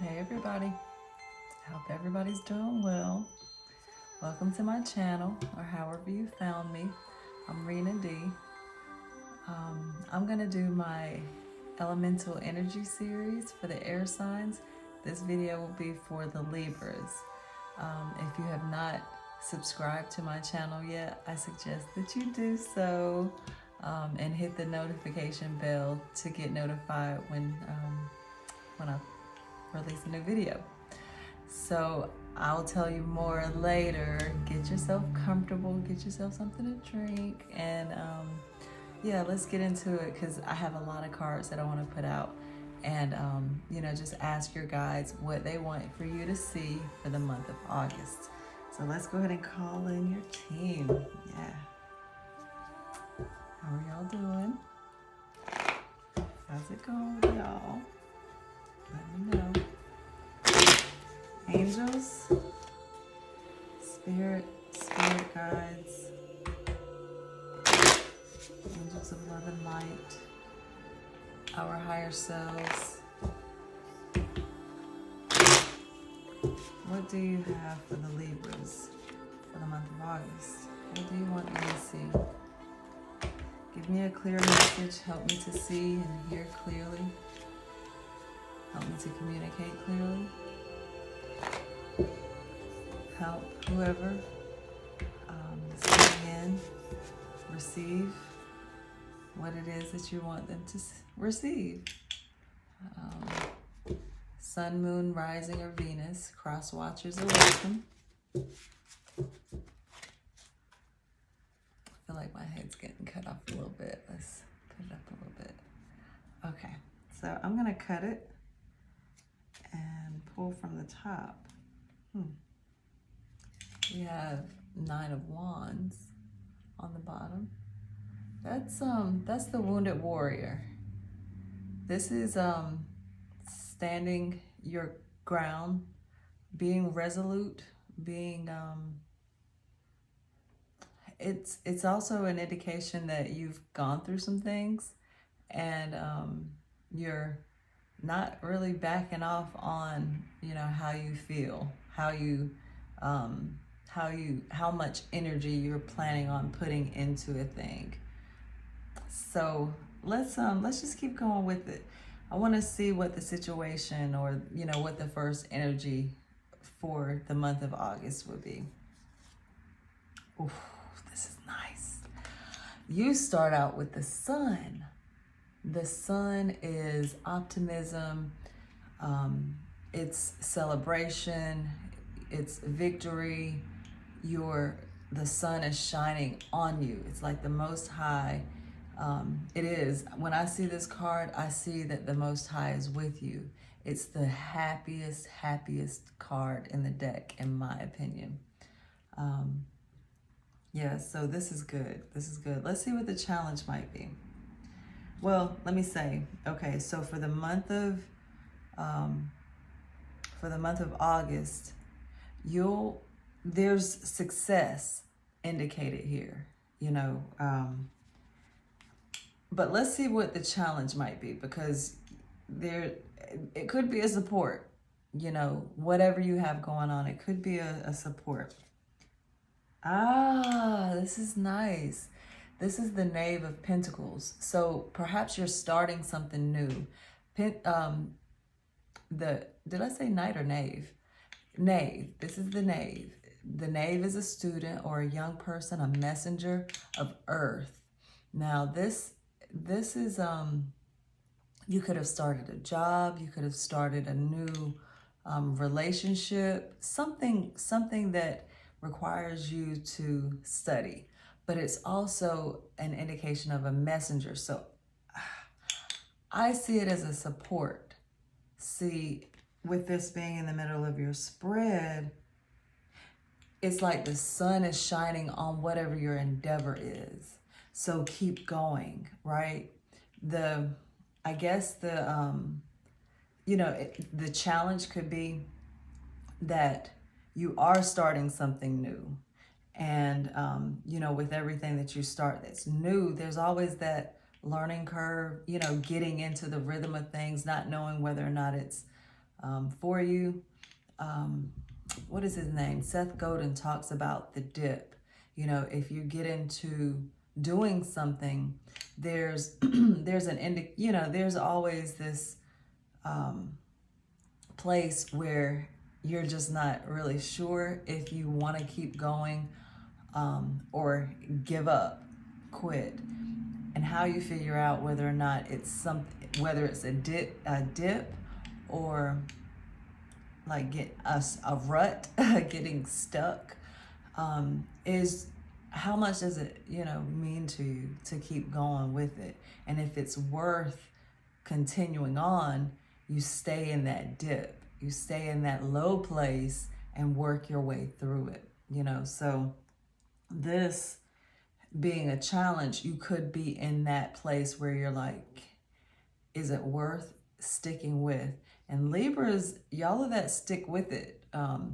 Hey everybody, hope everybody's doing well. Welcome to my channel, or however you found me. I'm Rena D. I'm gonna do my elemental energy series for the air signs. This video will be for the Libras. If you have not subscribed to my channel yet, I suggest that you do so, and hit the notification bell to get notified when I release a new video. So I'll tell you more later. Get yourself comfortable, get yourself something to drink, and yeah, let's get into it, because I have a lot of cards that I want to put out, and just ask your guides what they want for you to see for the month of August. So let's go ahead and call in your team. Yeah. How are y'all doing? How's it going with y'all? Let me know. Angels, spirit guides, angels of love and light, our higher selves. What do you have for the Libras for the month of August? What do you want me to see? Give me a clear message. Help me to see and hear clearly. Help me to communicate clearly. Help whoever is coming in receive what it is that you want them to receive. Sun, moon, rising, or Venus, cross watchers are welcome. I feel like my head's getting cut off a little bit. Let's put it up a little bit. Okay, so I'm gonna cut it and pull from the top. We have 9 of Wands on the bottom. That's the wounded warrior. This is standing your ground, being resolute, being it's also an indication that you've gone through some things, and you're not really backing off on how you feel, how much energy you're planning on putting into a thing. So let's just keep going with it. I want to see what the situation, or what the first energy for the month of August would be. Ooh, this is nice. You start out with the sun. The sun is optimism, it's celebration, it's victory. The sun is shining on you. It's like the Most High. It is. When I see this card, I see that the Most High is with you. It's the happiest card in the deck, in my opinion. Yeah, so this is good. This is good. Let's see what the challenge might be. Well, let me say, okay, so for the month of August, there's success indicated here, but let's see what the challenge might be, because it could be a support, whatever you have going on, it could be a support. This is nice. This is the Knave of Pentacles. So perhaps you're starting something new. Did I say knight or knave? Knave. This is the knave. The knave is a student or a young person, a messenger of earth. Now this is, you could have started a job, you could have started a new relationship, something that requires you to study, but it's also an indication of a messenger. So I see it as a support. See, with this being in the middle of your spread, it's like the sun is shining on whatever your endeavor is. So keep going, right? The challenge could be that you are starting something new. And, with everything that you start that's new, there's always that learning curve, getting into the rhythm of things, not knowing whether or not it's for you. What is his name? Seth Godin talks about the dip. You know, if you get into doing something, there's there's always this place where you're just not really sure if you want to keep going or give up, quit, and how you figure out whether or not it's something, whether it's a dip, or like get us a rut, getting stuck, is how much does it, mean to you to keep going with it? And if it's worth continuing on, you stay in that dip, you stay in that low place and work your way through it, So this being a challenge, you could be in that place where you're like, is it worth sticking with? And Libras, y'all are that stick with it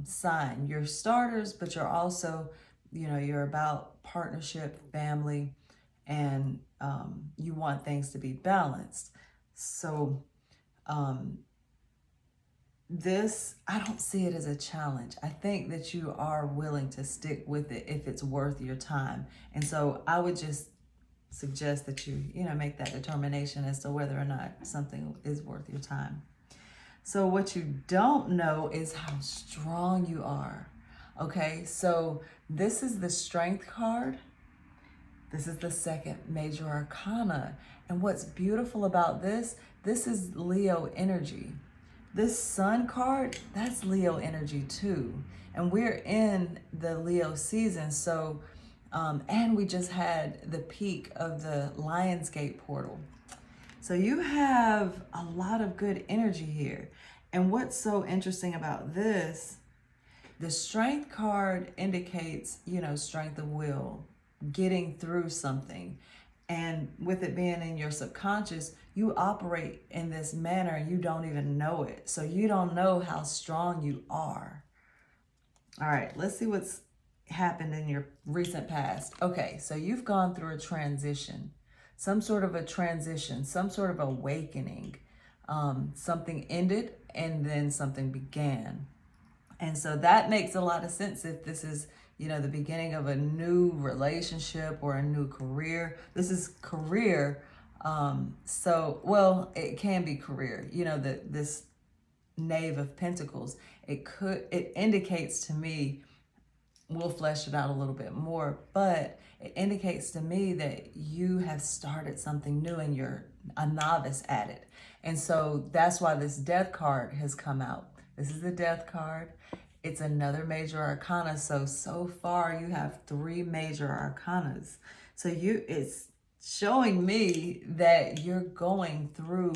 sign. You're starters, but you're also, you're about partnership, family, and you want things to be balanced. So this, I don't see it as a challenge. I think that you are willing to stick with it if it's worth your time. And so I would just suggest that you, make that determination as to whether or not something is worth your time. So what you don't know is how strong you are. Okay, so this is the Strength card. This is the second major arcana. And what's beautiful about this is Leo energy. This Sun card, that's Leo energy too. And we're in the Leo season. So, and we just had the peak of the Lionsgate portal. So you have a lot of good energy here. And what's so interesting about this, the Strength card indicates, strength of will, getting through something. And with it being in your subconscious, you operate in this manner and you don't even know it. So you don't know how strong you are. All right, let's see what's happened in your recent past. Okay, so you've gone through a transition, some sort of a transition, some sort of awakening. Something ended and then something began. And so that makes a lot of sense if this is, the beginning of a new relationship or a new career. This is career. It can be career, this Knave of Pentacles. It indicates to me, we'll flesh it out a little bit more, but it indicates to me that you have started something new and you're a novice at it. And so that's why this Death card has come out. This is the Death card. It's another major arcana. So far you have 3 major arcanas. So it's showing me that you're going through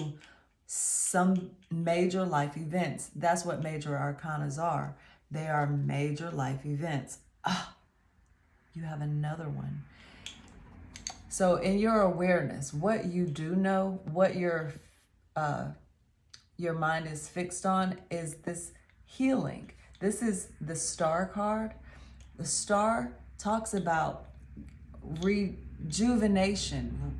some major life events. That's what major arcanas are. They are major life events. You have another one. So in your awareness, what you do know, what your mind is fixed on is this healing. This is the Star card. The Star talks about rejuvenation,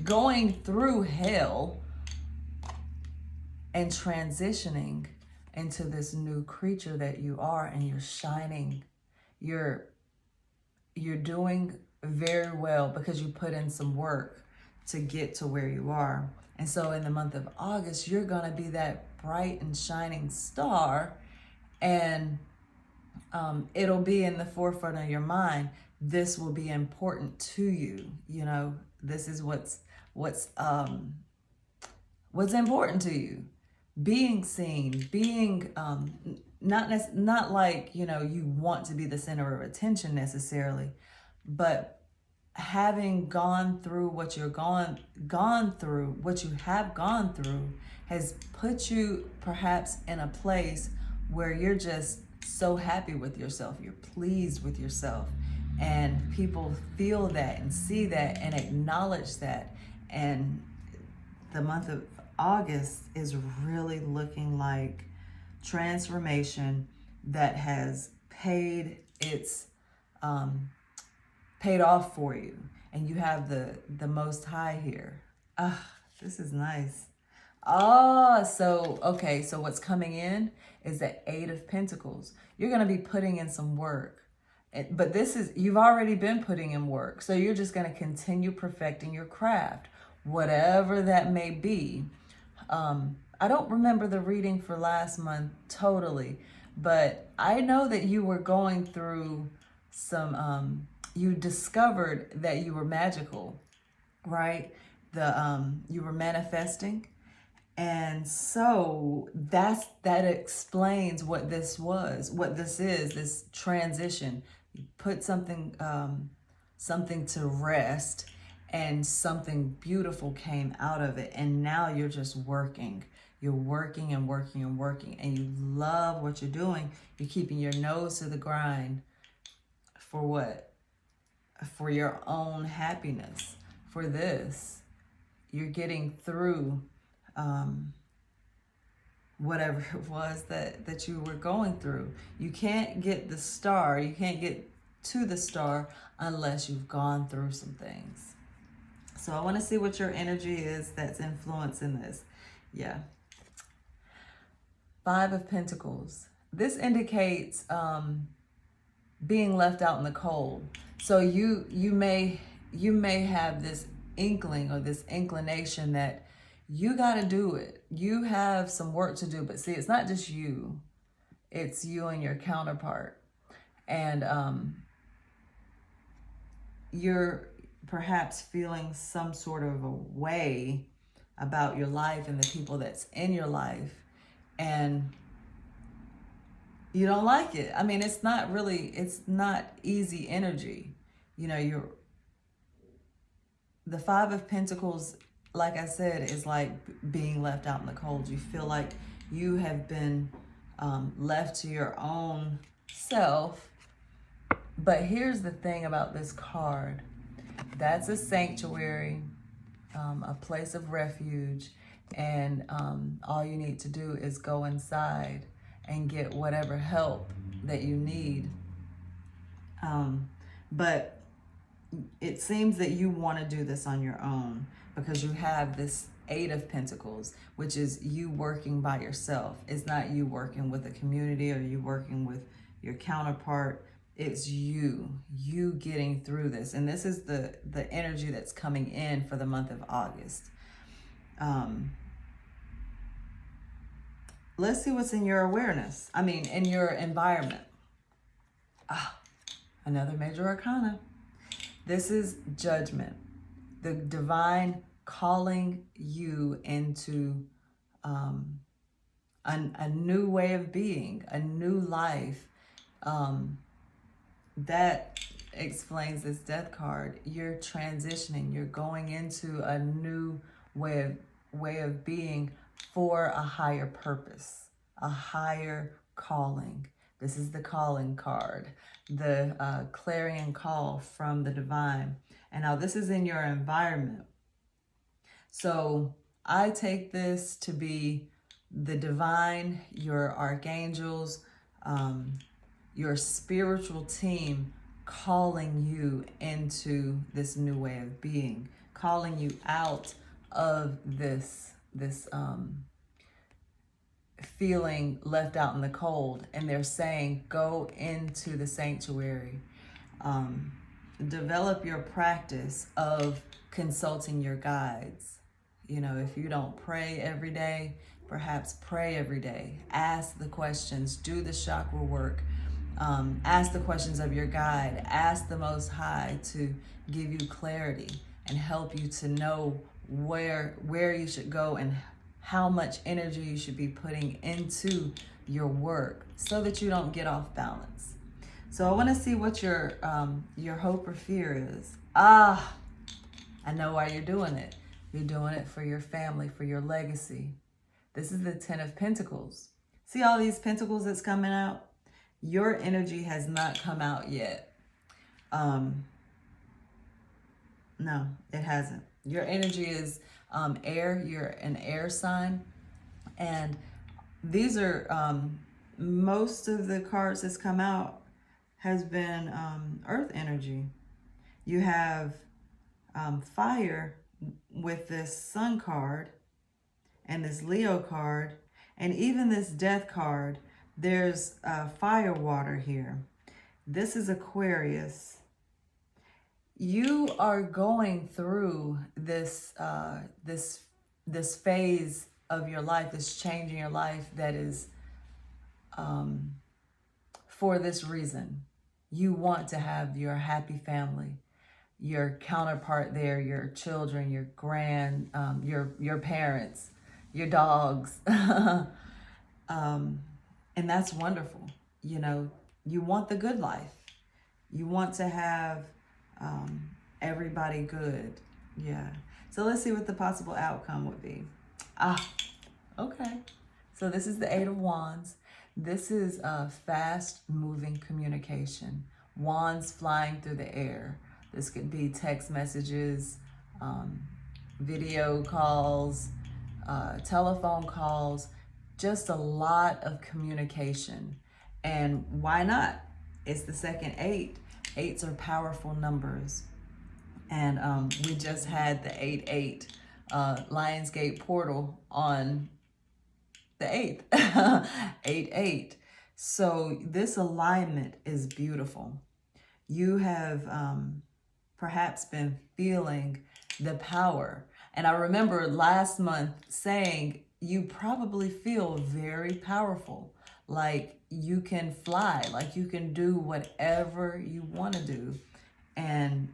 going through hell and transitioning into this new creature that you are, and you're shining. You're doing very well because you put in some work to get to where you are. And so in the month of August, you're going to be that bright and shining star, and it'll be in the forefront of your mind. This will be important to you. This is what's important to you. Being seen, being not like you want to be the center of attention necessarily, but having gone through what you're gone through, what you have gone through, has put you perhaps in a place where you're just so happy with yourself, you're pleased with yourself, and people feel that and see that and acknowledge that. And the month of August is really looking like transformation that has paid off for you. And you have the Most High here. This is nice. Oh, so, okay. So what's coming in is the Eight of Pentacles. You're going to be putting in some work. But this is, you've already been putting in work. So you're just going to continue perfecting your craft, whatever that may be. I don't remember the reading for last month totally, but I know that you were going through some, you discovered that you were magical, right? You were manifesting. And so that explains what this was, what this is, this transition. You put something to rest, and something beautiful came out of it. And now you're just working. You're working and working and working, and you love what you're doing. You're keeping your nose to the grind for what? For your own happiness. For this, you're getting through whatever it was that you were going through. You can't get the star, you can't get to the star unless you've gone through some things. So I want to see what your energy is that's influencing this. Yeah. Five of Pentacles. This indicates being left out in the cold. So you may have this inkling or this inclination that you got to do it. You have some work to do. But see, it's not just you. It's you and your counterpart. And you're perhaps feeling some sort of a way about your life and the people that's in your life. And you don't like it. I mean, it's not easy energy. You know, the Five of Pentacles, like I said, is like being left out in the cold. You feel like you have been left to your own self. But here's the thing about this card. That's a sanctuary, a place of refuge. And all you need to do is go inside and get whatever help that you need. But it seems that you want to do this on your own, because you have this Eight of Pentacles, which is you working by yourself. It's not you working with a community or you working with your counterpart. It's you getting through this. And this is the energy that's coming in for the month of August. Let's see what's in your awareness. I mean, in your environment. Another major arcana. This is Judgment. The divine calling you into a new way of being, a new life. That explains this Death card. You're transitioning. You're going into a new way of being for a higher purpose, a higher calling. This is the calling card, the clarion call from the divine. And now this is in your environment. So I take this to be the divine, your archangels, your spiritual team calling you into this new way of being, calling you out of this feeling left out in the cold. And they're saying, go into the sanctuary. Develop your practice of consulting your guides. You know, if you don't pray every day, perhaps pray every day. Ask the questions, do the chakra work. Ask the questions of your guide. Ask the Most High to give you clarity and help you to know where you should go and how much energy you should be putting into your work so that you don't get off balance. So I want to see what your hope or fear is. I know why you're doing it. You're doing it for your family, for your legacy. This is the Ten of Pentacles. See all these pentacles that's coming out? Your energy has not come out yet. No, it hasn't. Your energy is air. You're an air sign. And these are, most of the cards that's come out has been earth energy. You have fire with this sun card. and this Leo card, and even this Death card. There's fire water here. This is Aquarius. You are going through this this phase of your life, this change in your life that is for this reason. You want to have your happy family, your counterpart there, your children, your your parents, your dogs. And that's wonderful. You know, you want the good life. You want to have everybody good. Yeah. So let's see what the possible outcome would be. Okay. So this is the Eight of Wands. This is a fast-moving communication. Wands flying through the air. This could be text messages, video calls, telephone calls, just a lot of communication. And why not? It's the second eight. Eights are powerful numbers. And we just had the 8-8 Lionsgate portal on the 8th. 8-8. So this alignment is beautiful. You have perhaps been feeling the power. And I remember last month saying you probably feel very powerful. Like you can fly, like you can do whatever you want to do. And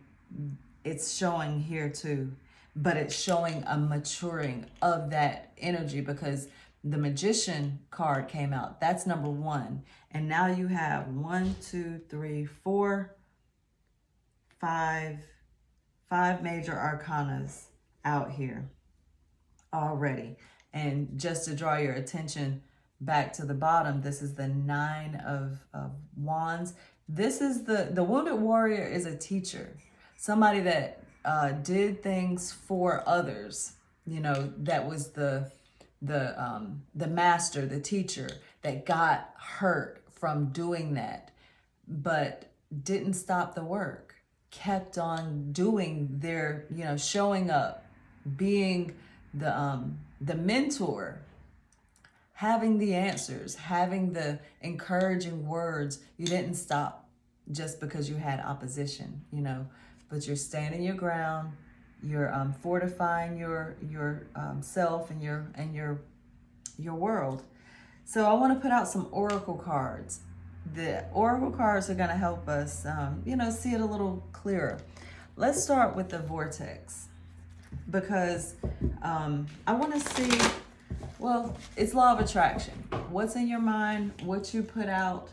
it's showing here too. But it's showing a maturing of that energy, because the Magician card came out. That's number 1. And now you have 1, 2, 3, 4, 5 major arcanas out here already. And just to draw your attention back to the bottom, this is the 9 of Wands. This is the Wounded Warrior is a teacher. Somebody that did things for others. You know, that was the master, the teacher that got hurt from doing that, but didn't stop the work, kept on doing their, you know, showing up, being the mentor, having the answers, having the encouraging words. You didn't stop just because you had opposition, you know, but you're standing your ground. You're fortifying your self and your world. So I want to put out some oracle cards. The oracle cards are going to help us, you know, see it a little clearer. Let's start with the Vortex, because I want to see, well, it's law of attraction. What's in your mind, what you put out,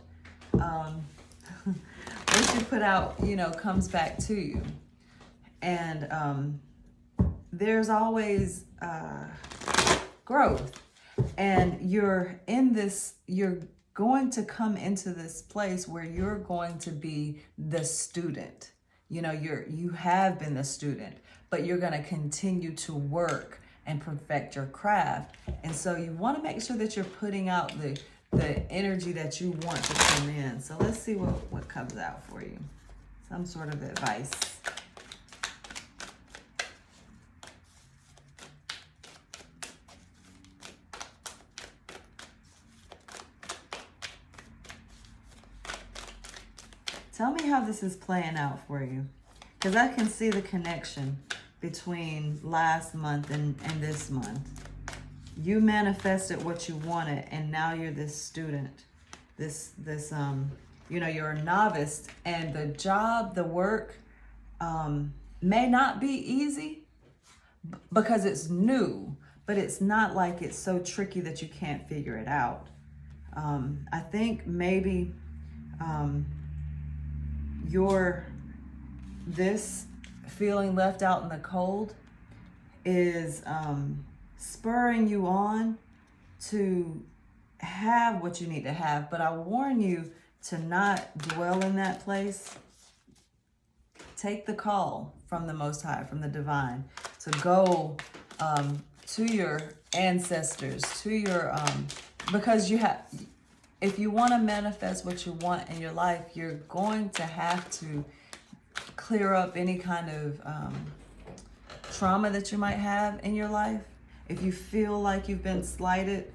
you know, comes back to you. And there's always growth. And you're going to come into this place where you're going to be the student. You know, you have been the student, but you're going to continue to work and perfect your craft. And so you want to make sure that you're putting out the energy that you want to come in. So let's see what comes out for you. Some sort of advice. Tell me how this is playing out for you, because I can see the connection between last month and this month. You manifested what you wanted, and now you're this student, this you know, you're a novice, and the job, the work may not be easy because it's new, but it's not like it's so tricky that you can't figure it out. I think maybe this feeling left out in the cold is spurring you on to have what you need to have. But I warn you to not dwell in that place. Take the call from the Most High, from the Divine, to go to your ancestors, to your because if you want to manifest what you want in your life, you're going to have to clear up any kind of trauma that you might have in your life. If you feel like you've been slighted,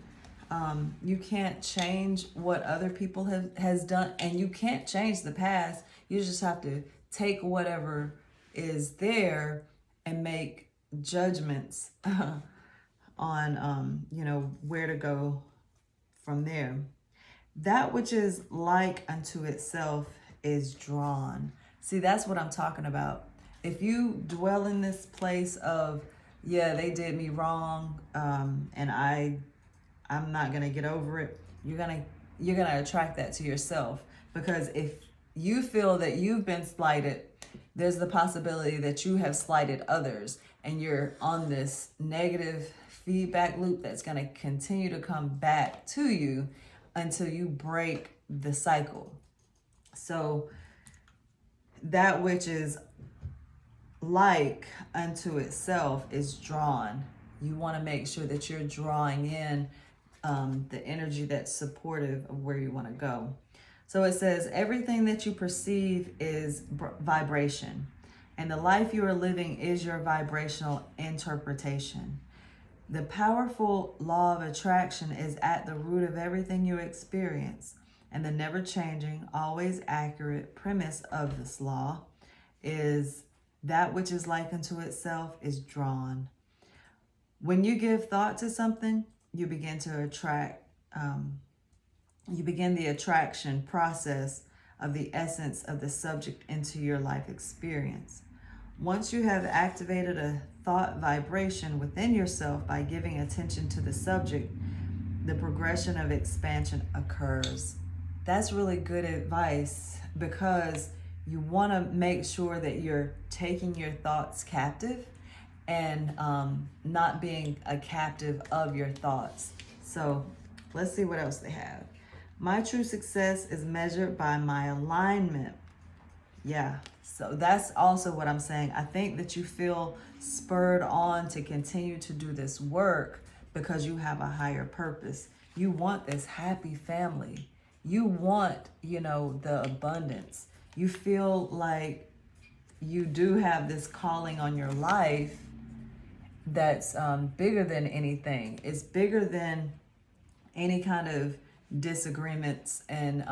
you can't change what other people has done, and you can't change the past. You just have to take whatever is there and make judgments on, where to go from there. That which is like unto itself is drawn. See, that's what I'm talking about. If you dwell in this place of, yeah, they did me wrong, and I'm not gonna get over it, you're gonna attract that to yourself. Because if you feel that you've been slighted, there's the possibility that you have slighted others, and you're on this negative feedback loop that's gonna continue to come back to you until you break the cycle. So that which is like unto itself is drawn. You want to make sure that you're drawing in the energy that's supportive of where you want to go. So it says, everything that you perceive is vibration, and the life you are living is your vibrational interpretation. The powerful law of attraction is at the root of everything you experience, and the never-changing, always accurate premise of this law is that which is like unto itself is drawn. When you give thought to something, you begin to attract, you begin the attraction process of the essence of the subject into your life experience. Once you have activated a thought vibration within yourself by giving attention to the subject, the progression of expansion occurs. That's really good advice, because you want to make sure that you're taking your thoughts captive and not being a captive of your thoughts. So let's see what else they have. My true success is measured by my alignment. Yeah, so that's also what I'm saying. I think that you feel spurred on to continue to do this work because you have a higher purpose. You want this happy family. You want, the abundance. You feel like you do have this calling on your life that's bigger than anything. It's bigger than any kind of disagreements and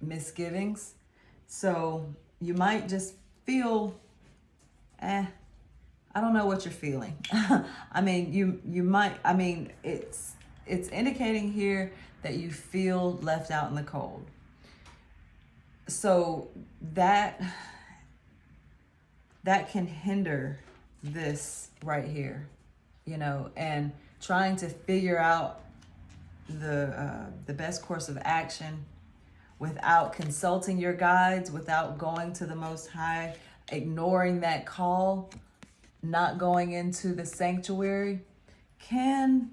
misgivings. So you might just feel, I don't know what you're feeling. I mean, you might, it's indicating here that you feel left out in the cold. So that can hinder this right here, and trying to figure out the best course of action without consulting your guides, without going to the Most High, ignoring that call, not going into the sanctuary, can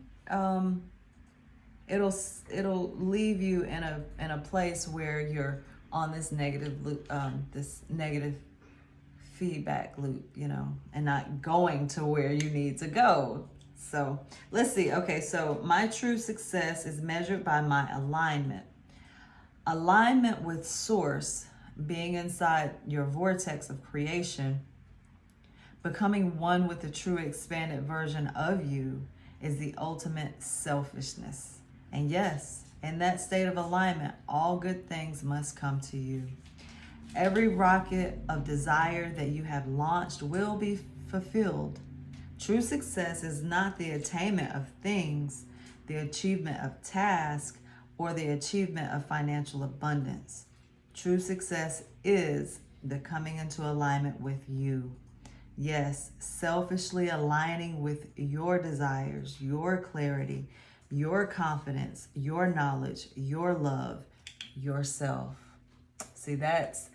it'll leave you in a place where you're on this negative loop, this negative feedback loop, and not going to where you need to go. So let's see. Okay, so my true success is measured by my alignment. Alignment with Source, being inside your vortex of creation, becoming one with the true expanded version of you, is the ultimate selfishness. And yes, in that state of alignment, all good things must come to you. Every rocket of desire that you have launched will be fulfilled. True success is not the attainment of things, the achievement of tasks, or the achievement of financial abundance. True success is the coming into alignment with you. Yes, selfishly aligning with your desires, your clarity, your confidence, your knowledge, your love, yourself. See, that's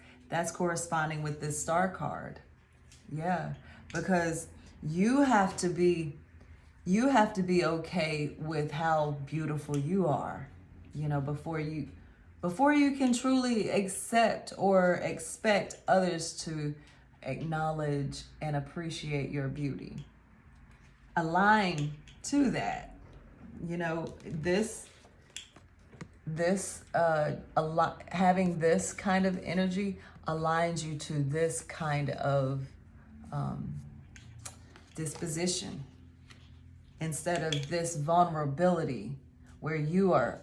corresponding with this star card. Yeah, because you have to be okay with how beautiful you are, before you can truly accept or expect others to acknowledge and appreciate your beauty. Align to that. Having this kind of energy aligns you to this kind of disposition. instead of this vulnerability where you are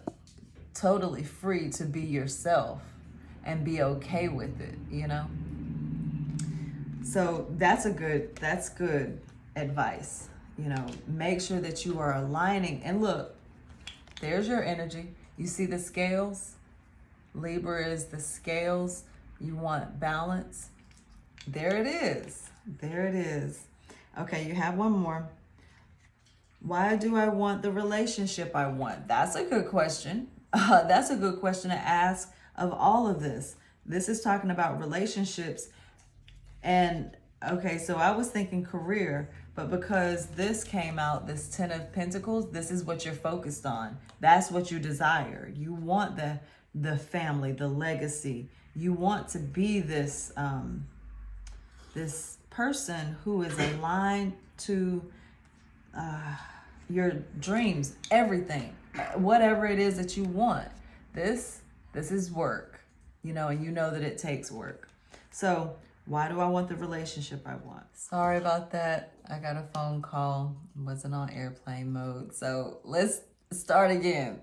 totally free to be yourself and be okay with it, you know? So that's good advice. You know, make sure that you are aligning. And look, there's your energy. You see the scales? Libra is the scales. You want balance. There it is. There it is. Okay, you have one more. Why do I want the relationship I want? That's a good question. That's a good question to ask of all of this. This is talking about relationships. And okay, so I was thinking career, but because this came out, this 10 of Pentacles, this is what you're focused on. That's what you desire. You want the family, the legacy. You want to be this this person who is aligned to your dreams, everything, whatever it is that you want. This is work, you know, and you know that it takes work. So why do I want the relationship I want? Sorry about that. I got a phone call. Wasn't on airplane mode. So let's start again.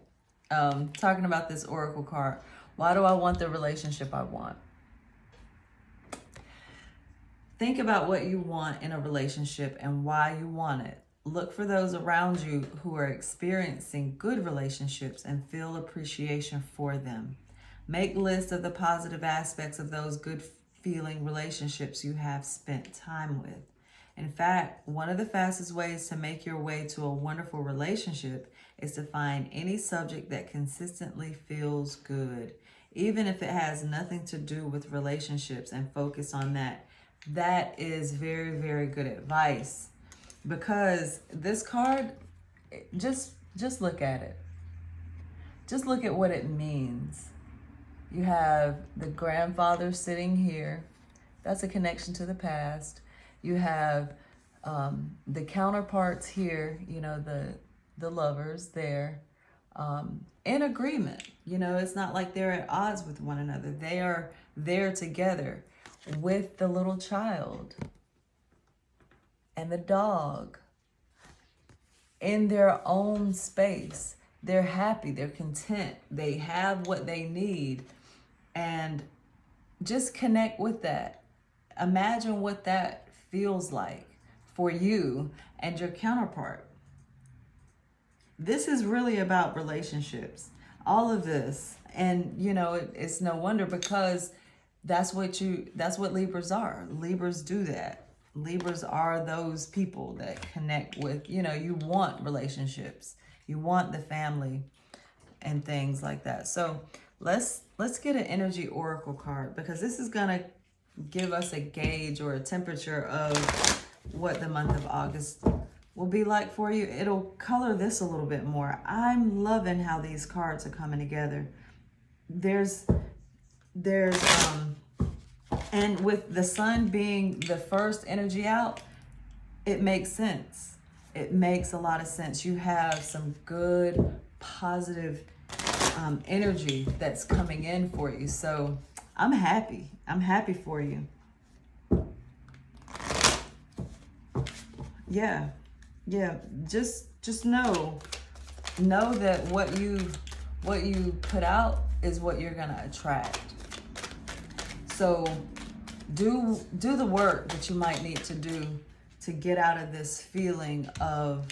Talking about this oracle card. Why do I want the relationship I want? Think about what you want in a relationship and why you want it. Look for those around you who are experiencing good relationships and feel appreciation for them. Make lists of the positive aspects of those good feeling relationships you have spent time with. In fact, one of the fastest ways to make your way to a wonderful relationship is to find any subject that consistently feels good, even if it has nothing to do with relationships, and focus on that. That is very, very good advice, because this card, just look at it. Just look at what it means. You have the grandfather sitting here. That's a connection to the past. You have the counterparts here, you know, the lovers there, in agreement. You know, it's not like they're at odds with one another. They are there together with the little child and the dog in their own space. They're happy, they're content, they have what they need, and just connect with that. Imagine what that feels like for you and your counterpart. This is really about relationships, all of this. And you know, it's no wonder, because that's what Libras are. Libras do that. Libras are those people that connect with, you know, you want relationships, you want the family and things like that. So let's get an energy oracle card, because this is gonna give us a gauge or a temperature of what the month of August will be like for you. It'll color this a little bit more. I'm loving how these cards are coming together. There's and with the sun being the first energy out, it makes sense. It makes a lot of sense. You have some good, positive energy that's coming in for you. So I'm happy. I'm happy for you. Yeah. Just know that what you put out is what you're gonna attract. So do the work that you might need to do to get out of this feeling of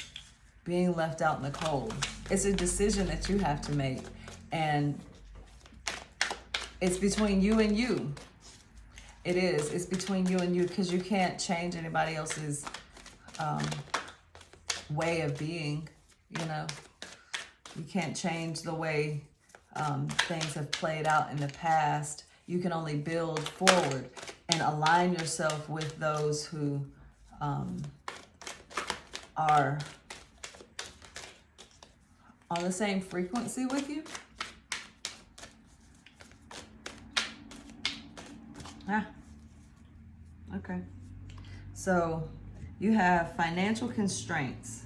being left out in the cold. It's a decision that you have to make, and it's between you and you. It is. It's between you and you, because you can't change anybody else's way of being, you know. You can't change the way things have played out in the past. You can only build forward and align yourself with those who are on the same frequency with you. Okay. So you have financial constraints.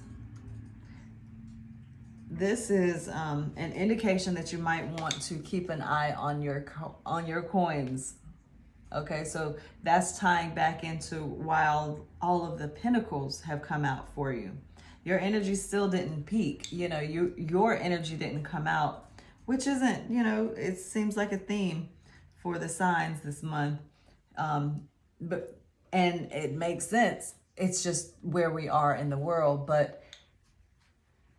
This is an indication that you might want to keep an eye on your coins. Okay, so that's tying back into why all of the pentacles have come out for you. your energy still didn't peak. You know, your energy didn't come out, which isn't, you know, it seems like a theme for the signs this month. And it makes sense. It's just where we are in the world. But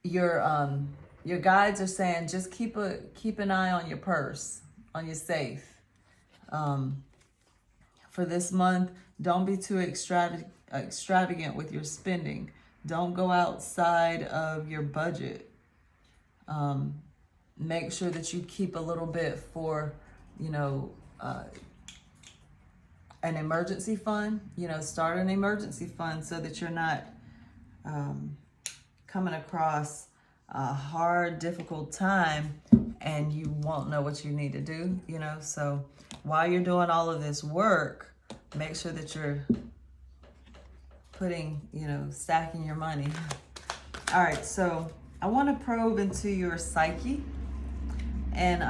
your guides are saying just keep an eye on your purse, on your safe. For this month, don't be too extravagant with your spending. Don't go outside of your budget. Make sure that you keep a little bit for, you know, an emergency fund. You know, start an emergency fund so that you're not coming across a hard, difficult time and you won't know what you need to do, you know. So while you're doing all of this work, make sure that you're putting, you know, stacking your money. All right, so I want to probe into your psyche and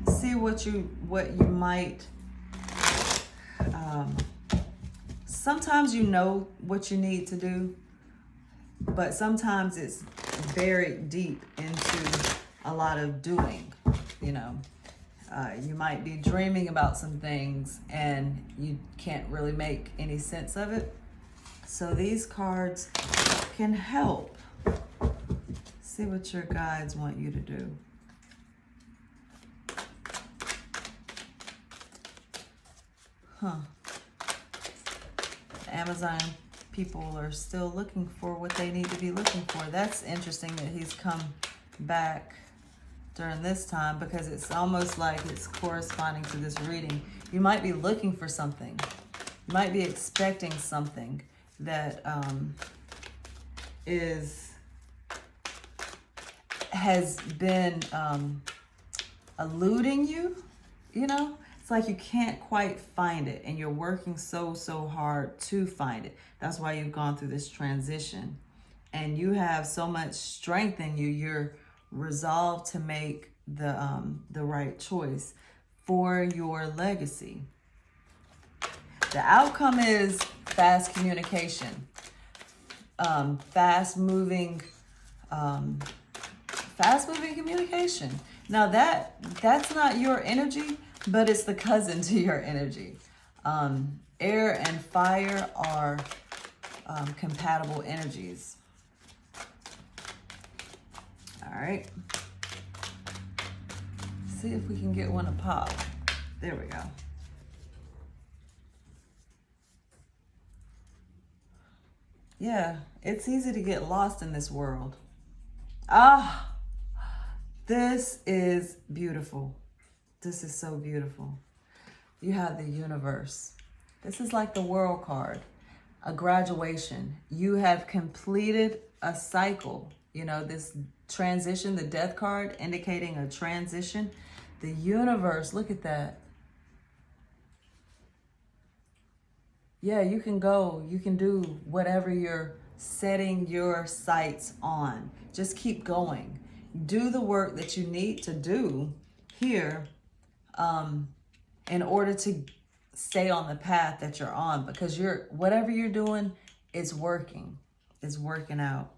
see what you might, sometimes you know what you need to do, but sometimes it's buried deep into a lot of doing, you know. You might be dreaming about some things and you can't really make any sense of it. So these cards can help. See what your guides want you to do. The Amazon people are still looking for what they need to be looking for. That's interesting that he's come back during this time, because it's almost like it's corresponding to this reading. You might be looking for something. You might be expecting something that has been eluding you, you know. It's like you can't quite find it and you're working so hard to find it. That's why you've gone through this transition and you have so much strength in you. You're resolved to make the right choice for your legacy. The outcome is fast communication, fast moving communication. Now that's not your energy, but it's the cousin to your energy. Air and fire are compatible energies. All right. See if we can get one to pop. There we go. Yeah, it's easy to get lost in this world. This is beautiful. This is so beautiful. You have the universe. This is like the world card, a graduation. You have completed a cycle. You know, this transition, the death card indicating a transition. The universe, look at that. Yeah, you can go, you can do whatever you're setting your sights on. Just keep going. Do the work that you need to do here in order to stay on the path that you're on, because whatever you're doing is working. It's working out.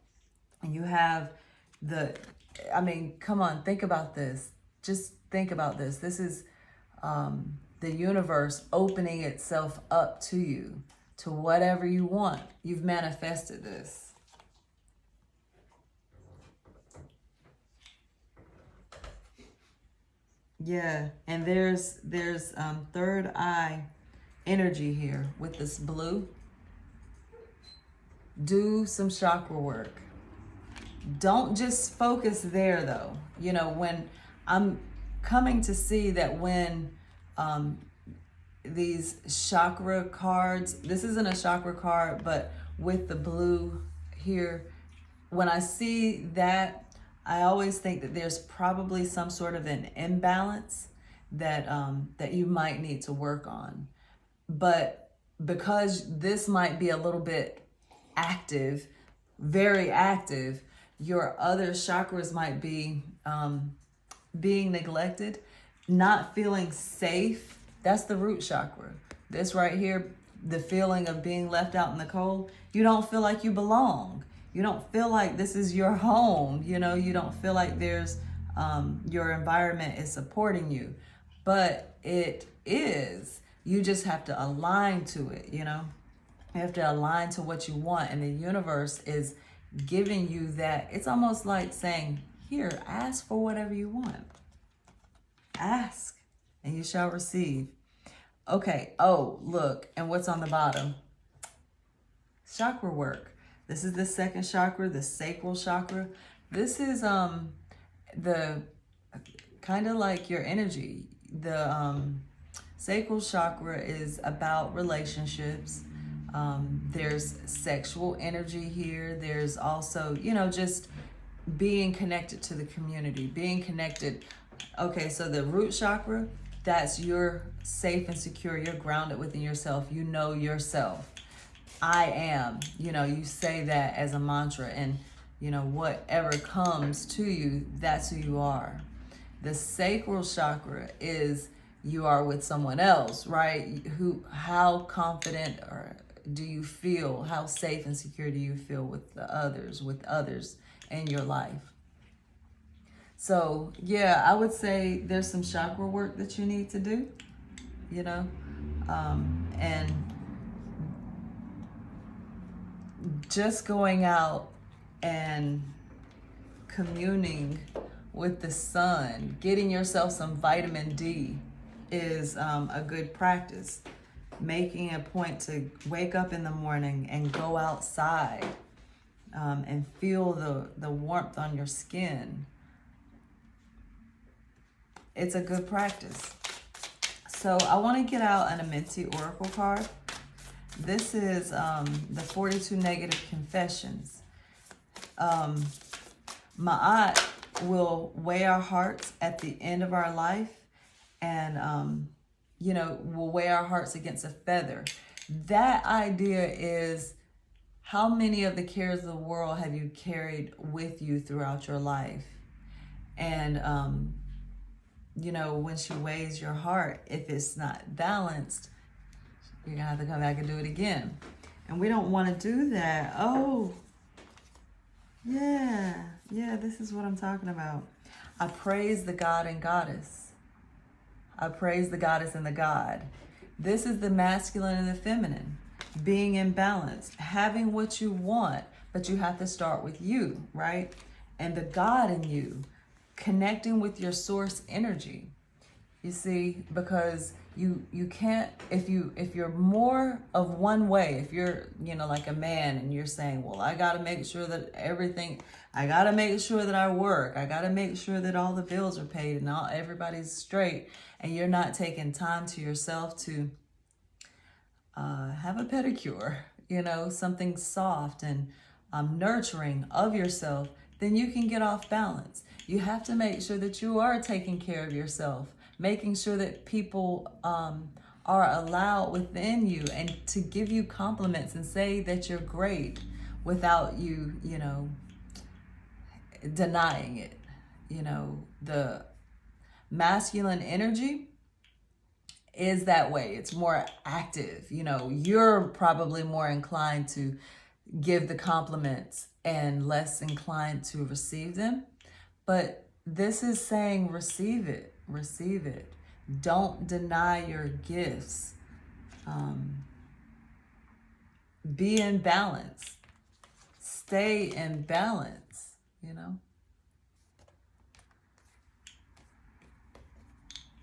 And you have come on, think about this. Just think about this. This is the universe opening itself up to you, to whatever you want. You've manifested this. Yeah, and there's third eye energy here with this blue. Do some chakra work. Don't just focus there though. You know, when I'm coming to see that when these chakra cards, this isn't a chakra card, but with the blue here, when I see that, I always think that there's probably some sort of an imbalance that that you might need to work on. But because this might be a little bit active, very active, your other chakras might be being neglected, not feeling safe. That's the root chakra. This right here, the feeling of being left out in the cold. You don't feel like you belong. You don't feel like this is your home. You know, you don't feel like there's your environment is supporting you, but it is. You just have to align to it. You know, you have to align to what you want, and the universe is giving you that. It's almost like saying, here, ask for whatever you want. Ask and you shall receive. Okay. Oh, look. And what's on the bottom? Chakra work. This is the second chakra, the sacral chakra. This is the kind of like your energy. The sacral chakra is about relationships. There's sexual energy here. There's also, you know, just being connected to the community, being connected. Okay, so the root chakra, that's you're safe and secure. You're grounded within yourself. You know yourself. I am, you know, you say that as a mantra, and, you know, whatever comes to you, that's who you are. The sacral chakra is you are with someone else, right? How confident or do you feel? How safe and secure do you feel with others in your life? So, yeah, I would say there's some chakra work that you need to do, you know, and just going out and communing with the sun, getting yourself some vitamin D is a good practice. Making a point to wake up in the morning and go outside and feel the warmth on your skin. It's a good practice. So I want to get out an Amenti Oracle card. This is the 42 Negative Confessions. Ma'at will weigh our hearts at the end of our life, and you know, we'll weigh our hearts against a feather. That idea is, how many of the cares of the world have you carried with you throughout your life? And you know, when she weighs your heart, if it's not balanced, you're gonna have to come back and do it again. And we don't want to do that. Oh, yeah, this is what I'm talking about. I praise the God and Goddess. I praise the Goddess and the God. This is the masculine and the feminine. Being in balance, having what you want, but you have to start with you, right? And the God in you, connecting with your source energy. You see, because you can't, if you're more of one way, if you're, you know, like a man and you're saying, well, I got to make sure that I got to make sure that I work. I got to make sure that all the bills are paid and everybody's straight. And you're not taking time to yourself to have a pedicure, you know, something soft and nurturing of yourself, then you can get off balance. You have to make sure that you are taking care of yourself, making sure that people are allowed within you and to give you compliments and say that you're great without you, you know, denying it. You know, the masculine energy is that way. It's more active. You know, you're probably more inclined to give the compliments and less inclined to receive them. But this is saying receive it. Receive it. Don't deny your gifts. Be in balance. Stay in balance, you know.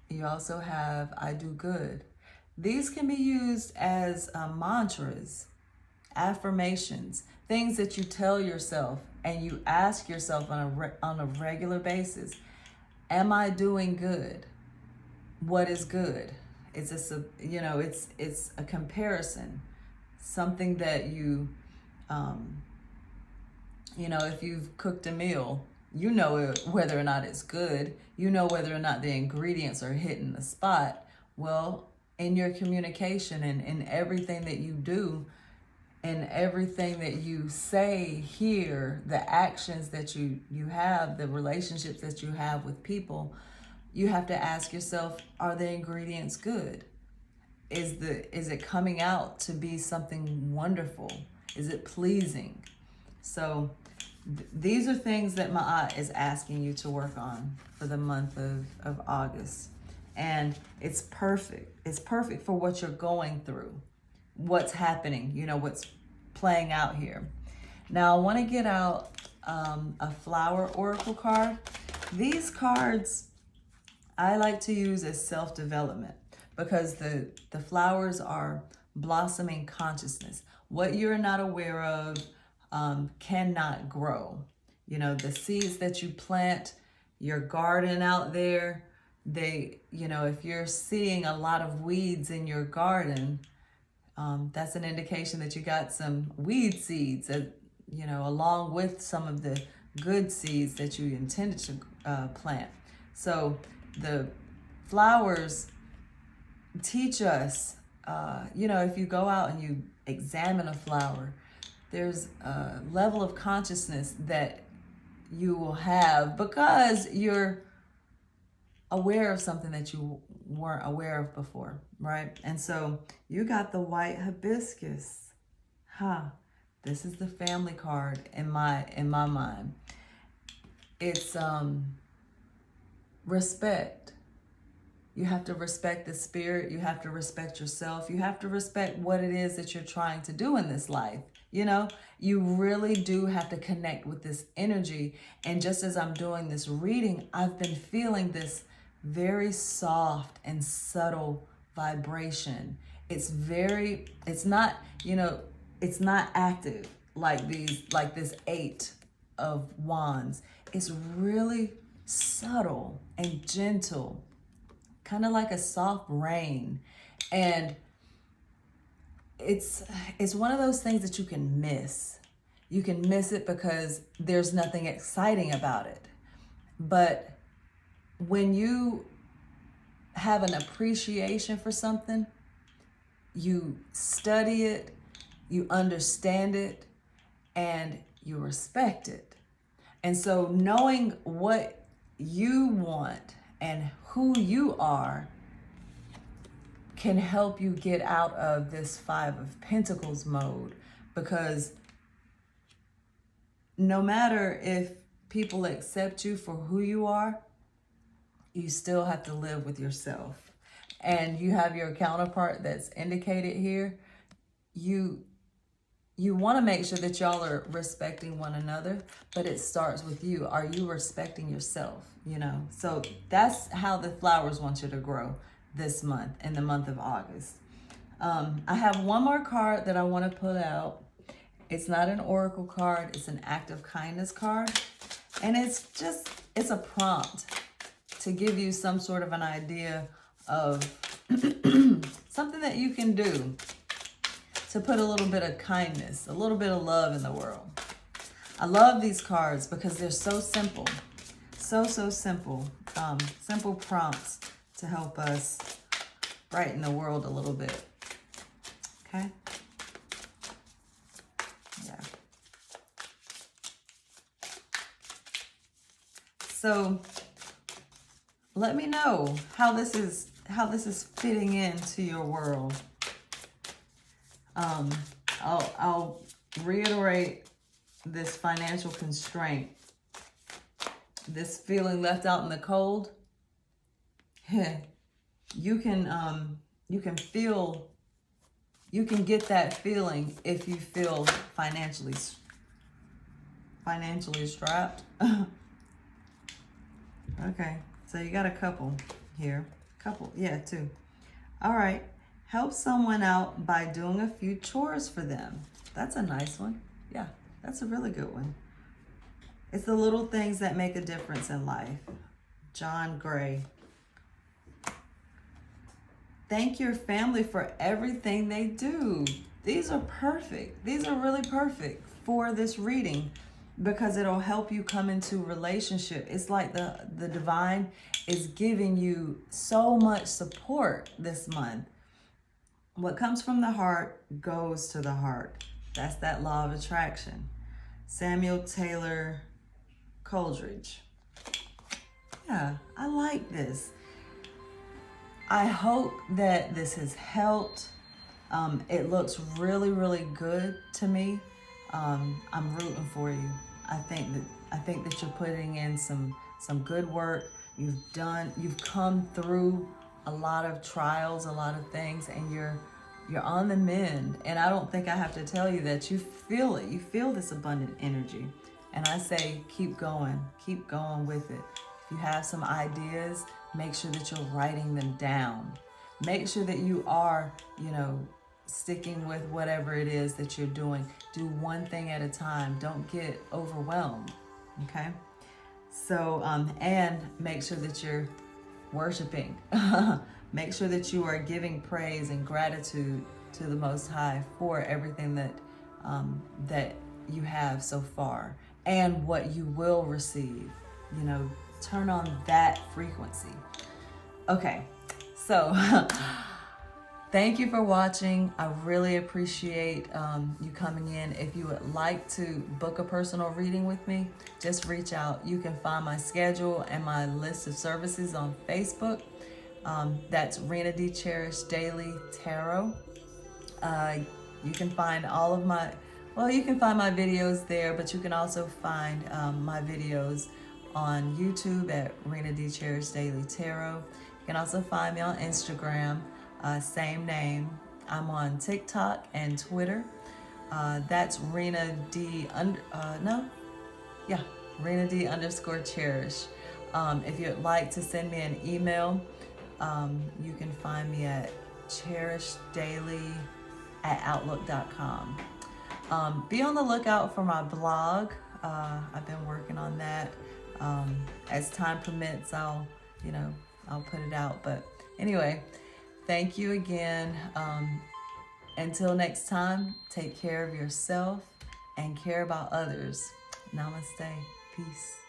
You also have I do good. These can be used as mantras, affirmations, things that you tell yourself and you ask yourself on a regular basis. Am I doing good? What is good? It's it's a comparison, something that you, if you've cooked a meal, you know whether or not it's good. You know whether or not the ingredients are hitting the spot. Well, in your communication and in everything that you do, and everything that you say here, the actions that you have, the relationships that you have with people, you have to ask yourself, are the ingredients good? Is it coming out to be something wonderful? Is it pleasing? So these are things that Ma'at is asking you to work on for the month of August. And it's perfect. It's perfect for what you're going through, what's happening, you know, what's playing out here. Now I want to get out a flower oracle card. These cards I like to use as self-development because the flowers are blossoming consciousness. What you're not aware of cannot grow. You know, the seeds that you plant, your garden out there, they, you know, if you're seeing a lot of weeds in your garden, that's an indication that you got some weed seeds, you know, along with some of the good seeds that you intended to plant. So the flowers teach us, you know, if you go out and you examine a flower, there's a level of consciousness that you will have because you're aware of something that you weren't aware of before, right? And so you got the white hibiscus. This is the family card in my mind. It's respect. You have to respect the spirit. You have to respect yourself. You have to respect what it is that you're trying to do in this life. You know, you really do have to connect with this energy. And just as I'm doing this reading, I've been feeling this very soft and subtle vibration. It's not, you know, it's not active like this 8 of wands. It's really subtle and gentle, kind of like a soft rain. And it's one of those things that you can miss. You can miss it because there's nothing exciting about it. But when you have an appreciation for something, you study it, you understand it, and you respect it. And so knowing what you want and who you are can help you get out of this 5 of Pentacles mode, because no matter if people accept you for who you are, you still have to live with yourself. And you have your counterpart that's indicated here. You want to make sure that y'all are respecting one another, but it starts with you. Are you respecting yourself? You know, so that's how the flowers want you to grow this month, in the month of August. I have one more card that I want to put out. It's not an oracle card. It's an act of kindness card. And it's a prompt to give you some sort of an idea of something that you can do to put a little bit of kindness, a little bit of love in the world. I love these cards because they're so simple. So simple. Simple prompts to help us brighten the world a little bit. Okay? Yeah. So let me know how this is fitting into your world. I'll reiterate this financial constraint, this feeling left out in the cold. You can get that feeling if you feel financially strapped. Okay, so you got a couple here. Yeah, 2. All right. Help someone out by doing a few chores for them. That's a nice one. Yeah, that's a really good one. It's the little things that make a difference in life. John Gray. Thank your family for everything they do. These are perfect. These are really perfect for this reading because it'll help you come into relationship. It's like the divine is giving you so much support this month. What comes from the heart goes to the heart. That's that law of attraction. Samuel Taylor Coleridge. Yeah, I like this. I hope that this has helped. It looks really, really good to me. I'm rooting for you. I think that you're putting in some good work. You've come through a lot of trials, a lot of things, and you're on the mend. And I don't think I have to tell you that. You feel it. You feel this abundant energy. And I say, keep going with it. If you have some ideas, make sure that you're writing them down. Make sure that you are, sticking with whatever it is that you're doing. Do one thing at a time. Don't get overwhelmed. Okay? So, and make sure that you're worshiping. Make sure that you are giving praise and gratitude to the Most High for everything that you have so far and what you will receive. Turn on that frequency. Okay, so thank you for watching. I really appreciate you coming in. If you would like to book a personal reading with me, just reach out. You can find my schedule and my list of services on Facebook. That's Rena D. Cherish Daily Tarot. You can find you can find my videos there, but you can also find my videos on YouTube at Rena D. Cherish Daily Tarot. You can also find me on Instagram, same name. I'm on TikTok and Twitter. That's Rena D. Rena D. _Cherish. If you'd like to send me an email, you can find me at cherishdaily@outlook.com. Be on the lookout for my blog. I've been working on that. As time permits, I'll put it out. But anyway, thank you again. Until next time, take care of yourself and care about others. Namaste. Peace.